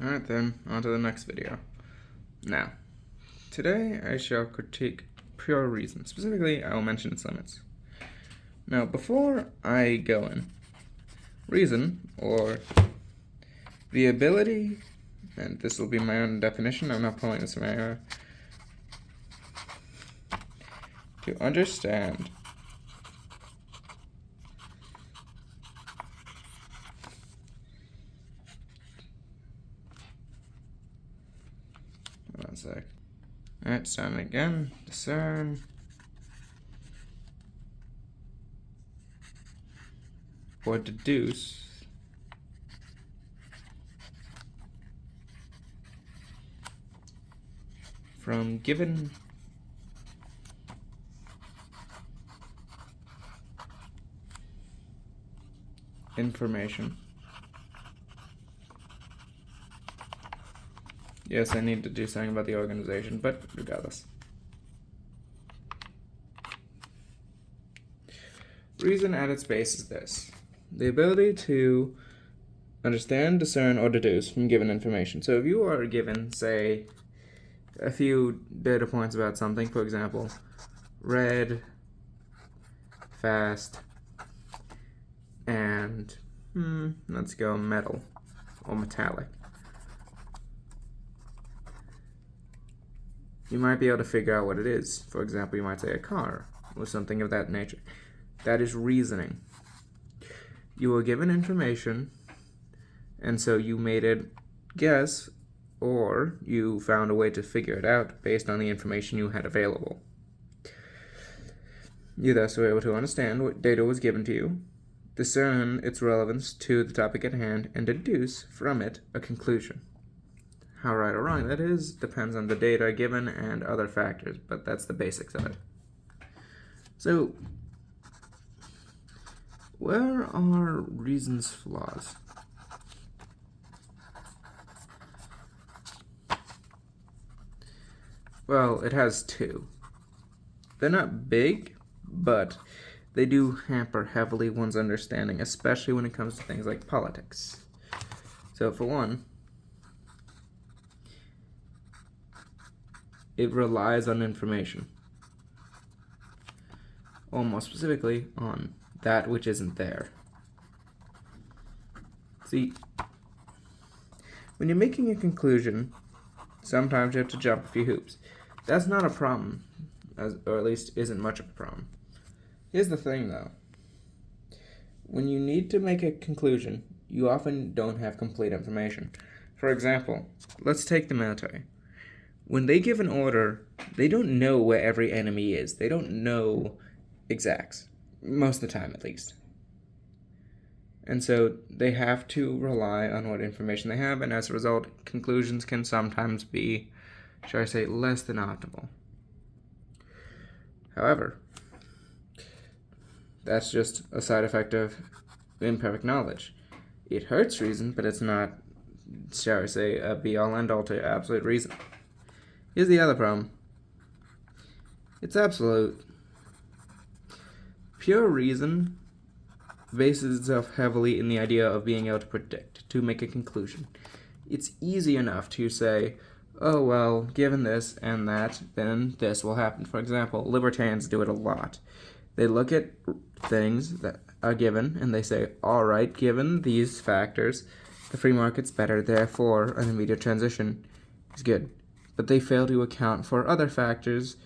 Alright then, on to the next video. Now, today I shall critique pure reason. Specifically, I will mention its limits. Now, before I go in, reason, or the ability, and this will be my own definition, I'm not pulling this from anywhere, to understand one sec. Alright, starting again. Discern. Or deduce from given information. Yes, I need to do something about the organization, but regardless. Reason at its base is this: the ability to understand, discern, or deduce from given information. So if you are given, say, a few data points about something, for example, red, fast, and let's go metal or metallic. You might be able to figure out what it is. For example, you might say a car or something of that nature. That is reasoning. You were given information, and so you made it guess, or you found a way to figure it out based on the information you had available. You thus were able to understand what data was given to you, discern its relevance to the topic at hand, and deduce from it a conclusion. How right or wrong that is depends on the data given and other factors, but that's the basics of it. So, where are reason's flaws? Well, it has two. They're not big, but they do hamper heavily one's understanding, especially when it comes to things like politics. So, for one, it relies on information, or more specifically, on that which isn't there. See, when you're making a conclusion, sometimes you have to jump a few hoops. That's not a problem, or at least isn't much of a problem. Here's the thing, though. When you need to make a conclusion, you often don't have complete information. For example, let's take the military. When they give an order, they don't know where every enemy is. They don't know exacts, most of the time at least. And so they have to rely on what information they have, and as a result, conclusions can sometimes be, shall I say, less than optimal. However, that's just a side effect of imperfect knowledge. It hurts reason, but it's not, shall I say, a be-all, end-all to absolute reason. Here's the other problem. It's absolute. Pure reason bases itself heavily in the idea of being able to predict, to make a conclusion. It's easy enough to say, oh, well, given this and that, then this will happen. For example, libertarians do it a lot. They look at things that are given and they say, all right, given these factors, the free market's better, therefore an immediate transition is good. But they fail to account for other factors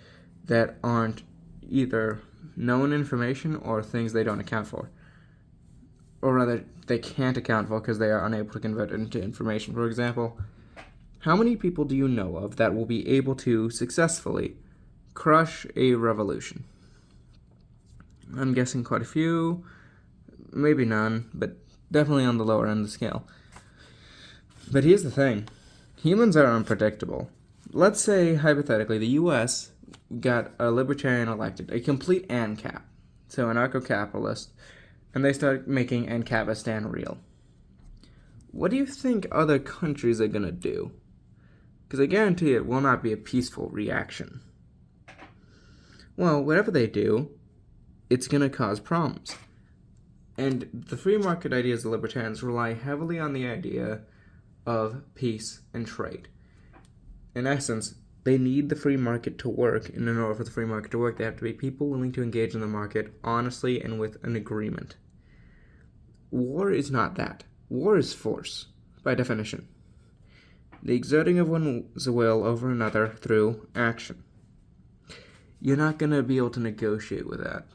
that aren't either known information or things they don't account for. Or rather, they can't account for because they are unable to convert it into information. For example, how many people do you know of that will be able to successfully crush a revolution? I'm guessing quite a few, maybe none, but definitely on the lower end of the scale. But here's the thing. Humans are unpredictable. Let's say, hypothetically, the U.S. got a libertarian elected, a complete ANCAP, so anarcho-capitalist, and they start making ANCAPistan real. What do you think other countries are going to do? Because I guarantee it will not be a peaceful reaction. Well, whatever they do, it's going to cause problems. And the free market ideas of libertarians rely heavily on the idea of peace and trade. In essence, they need the free market to work, and in order for the free market to work, they have to be people willing to engage in the market honestly and with an agreement. War is not that. War is force, by definition. The exerting of one's will over another through action. You're not going to be able to negotiate with that.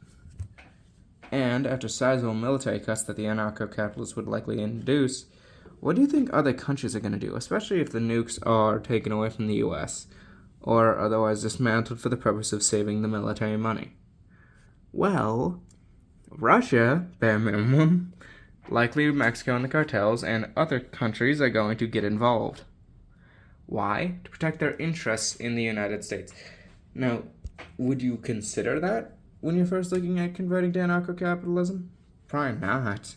And after sizable military cuts that the anarcho-capitalists would likely induce, what do you think other countries are going to do, especially if the nukes are taken away from the US, or otherwise dismantled for the purpose of saving the military money? Well, Russia, bare minimum, likely Mexico and the cartels, and other countries are going to get involved. Why? To protect their interests in the United States. Now, would you consider that when you're first looking at converting to anarcho-capitalism? Probably not.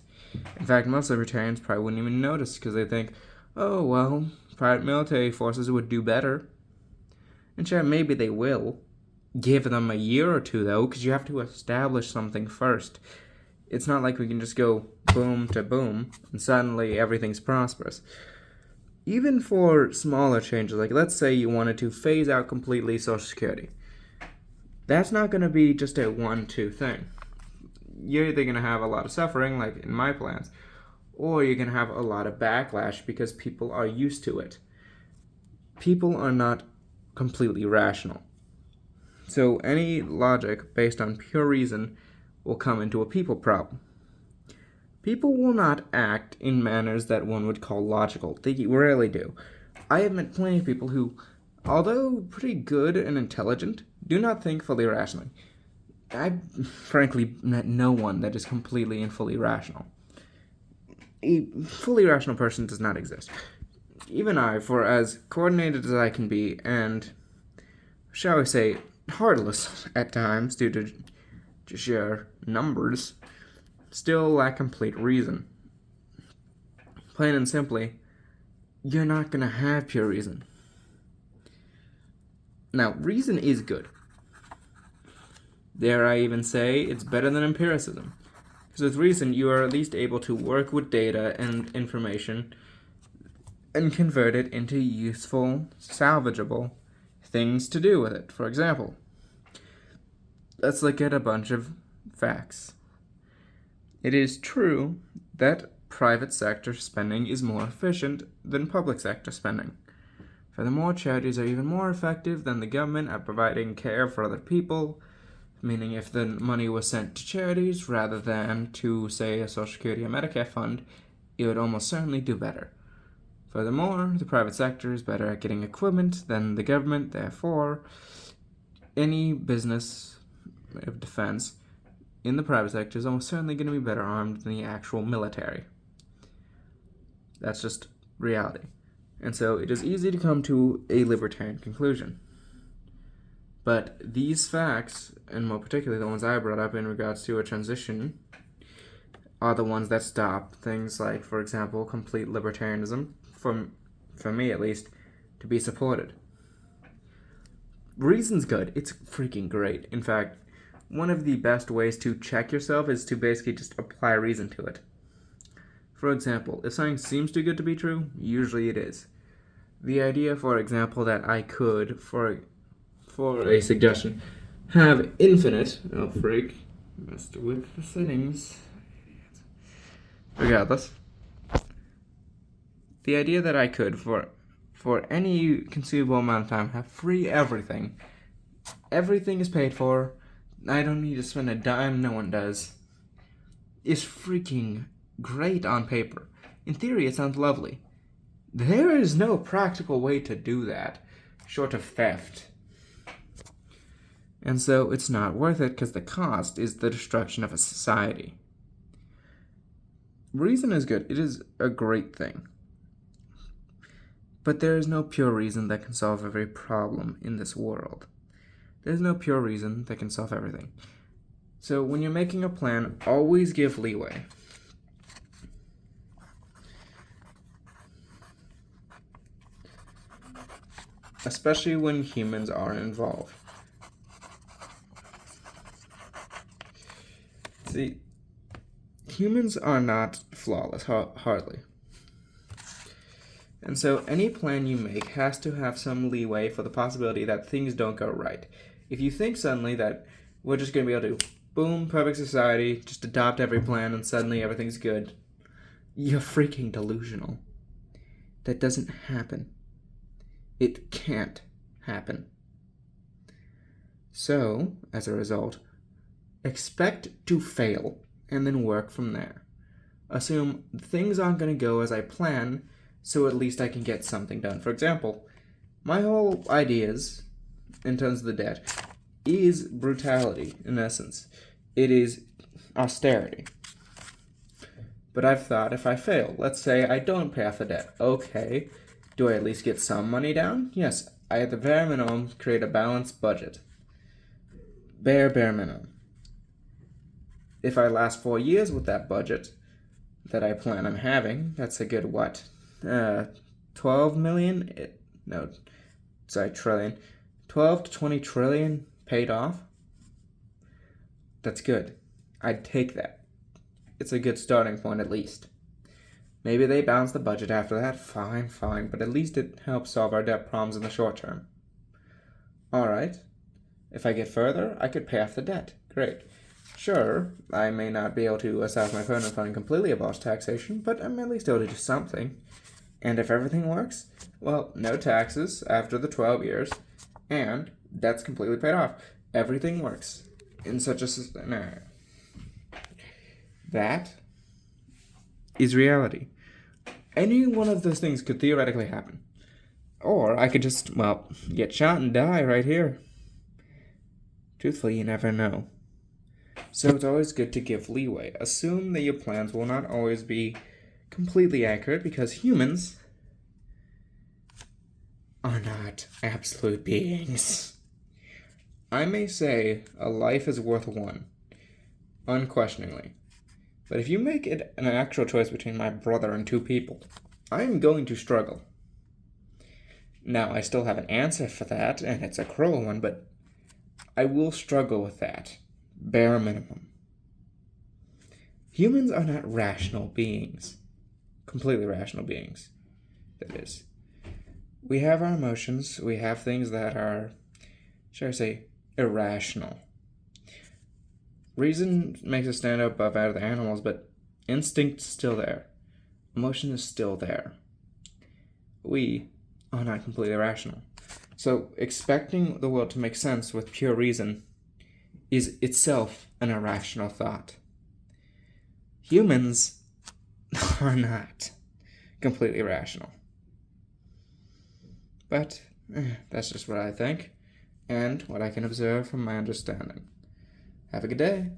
In fact, most libertarians probably wouldn't even notice because they think, oh, well, private military forces would do better. And sure, maybe they will. Give them a year or two, though, because you have to establish something first. It's not like we can just go boom to boom and suddenly everything's prosperous. Even for smaller changes, like let's say you wanted to phase out completely Social Security. That's not going to be just a 1-2 thing. You're either going to have a lot of suffering, like in my plans, or you're going to have a lot of backlash because people are used to it. People are not completely rational. So any logic based on pure reason will come into a people problem. People will not act in manners that one would call logical. They rarely do. I have met plenty of people who, although pretty good and intelligent, do not think fully rationally. I've frankly met no one that is completely and fully rational. A fully rational person does not exist. Even I, for as coordinated as I can be, and, shall we say, heartless at times due to just sheer numbers, still lack complete reason. Plain and simply, you're not going to have pure reason. Now, reason is good. Dare I even say it's better than empiricism. Because with reason, you are at least able to work with data and information and convert it into useful, salvageable things to do with it. For example, let's look at a bunch of facts. It is true that private sector spending is more efficient than public sector spending. Furthermore, charities are even more effective than the government at providing care for other people, meaning if the money was sent to charities rather than to, say, a Social Security or Medicare fund, it would almost certainly do better. Furthermore, the private sector is better at getting equipment than the government, therefore, any business of defense in the private sector is almost certainly going to be better armed than the actual military. That's just reality. And so it is easy to come to a libertarian conclusion. But these facts, and more particularly the ones I brought up in regards to a transition, are the ones that stop things like, for example, complete libertarianism, for me at least, to be supported. Reason's good. It's freaking great. In fact, one of the best ways to check yourself is to basically just apply reason to it. For example, if something seems too good to be true, usually it is. The idea, for example, that I could, for a suggestion, have infinite, oh freak, messed with the settings. Regardless, the idea that I could, for any conceivable amount of time, have free everything. Everything is paid for. I don't need to spend a dime, no one does. Is freaking great on paper. In theory, it sounds lovely. There is no practical way to do that, short of theft. And so it's not worth it because the cost is the destruction of a society. Reason is good. It is a great thing. But there is no pure reason that can solve every problem in this world. There's no pure reason that can solve everything. So when you're making a plan, always give leeway. Especially when humans are involved. See, humans are not flawless, hardly. And so any plan you make has to have some leeway for the possibility that things don't go right. If you think suddenly that we're just going to be able to, boom, perfect society, just adopt every plan and suddenly everything's good, you're freaking delusional. That doesn't happen. It can't happen. So, as a result, expect to fail and then work from there. Assume things aren't going to go as I plan, so at least I can get something done. For example, my whole ideas in terms of the debt is brutality, in essence. It is austerity. But I've thought if I fail, let's say I don't pay off the debt, okay, do I at least get some money down? Yes, I at the bare minimum create a balanced budget. Bare minimum. If I last 4 years with that budget that I plan on having, that's a good what? 12 million? Trillion. 12 to 20 trillion paid off? That's good. I'd take that. It's a good starting point at least. Maybe they balance the budget after that, fine, but at least it helps solve our debt problems in the short term. Alright. If I get further, I could pay off the debt. Great. Sure, I may not be able to establish my permanent fund and completely abolish taxation, but I'm at least able to do something. And if everything works, well, no taxes after the 12 years, and debt's completely paid off. Everything works in such a scenario. That is reality. Any one of those things could theoretically happen. Or I could just, get shot and die right here. Truthfully, you never know. So it's always good to give leeway. Assume that your plans will not always be completely accurate because humans are not absolute beings. I may say a life is worth one, unquestioningly. But if you make it an actual choice between my brother and 2 people, I am going to struggle. Now, I still have an answer for that, and it's a cruel one, but I will struggle with that. Bare minimum. Humans are not rational beings. Completely rational beings. That is. We have our emotions. We have things that are, should I say, irrational. Reason makes us stand up above other animals, but instinct's still there. Emotion is still there. We are not completely rational. So expecting the world to make sense with pure reason is itself an irrational thought. Humans are not completely rational. But that's just what I think, and what I can observe from my understanding. Have a good day.